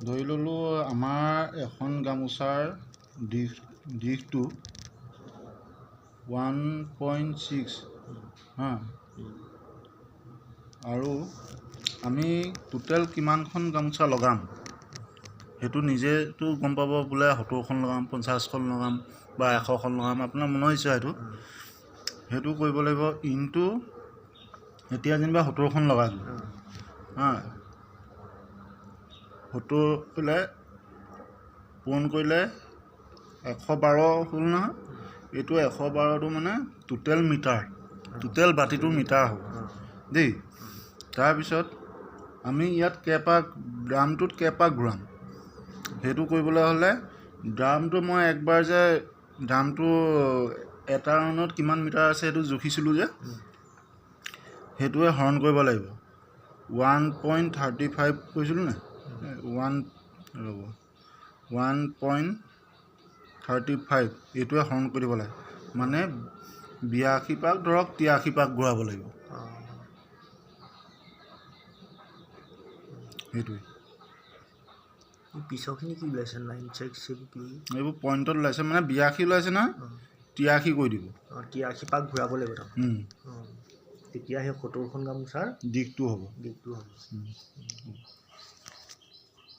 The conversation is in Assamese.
ধৰি ল'লোঁ আমাৰ এখন গামোচাৰ দীঘটো 1.6 হা আৰু আমি টোটেল কিমানখন গামোচা লগাম সেইটো নিজেতো গম পাব বোলে 70খন লগাম 50খন লগাম বা 100খন লগাম আপোনাৰ মনৰ ইচ্ছা সেইটো কৰিব লাগিব ইনটো এতিয়া যেনিবা 70খন লগালোঁ হা 70 পেলাই পূৰণ কৰিলে 112 হ'ল নহয় এইটো 112টো মানে টোটেল মিটাৰ টোটেল বাতিটোৰ মিটাৰ হ'ব দেই তাৰপিছত আমি ইয়াত ড্ৰামটোত কেইপাক ঘূৰাম সেইটো কৰিবলৈ হ'লে ড্ৰামটো মই একবাৰ যে ড্ৰামটো এটা ৰাউণ্ডত কিমান মিটাৰ আছে সেইটো জুখিছিলোঁ যে সেইটোৱে হৰণ কৰিব লাগিব 1.35 কৈছিলোঁ নে 1.35 এইটোৱে হৰণ কৰি দিব লাগে মানে 82 পাক ধৰক 83 পাক ঘূৰাব লাগিব সেইটোৱে পিছৰখিনি কি ওলাইছে লাইন চেক কি এইবোৰ পইণ্টত ওলাইছে মানে 82 ওলাইছে নহয় 83 কৰি দিব 83 পাক ঘূৰাব লাগিব তেতিয়া সেই 70খন গামোচাৰ দিশটো হ'ব দিশটো হ'ব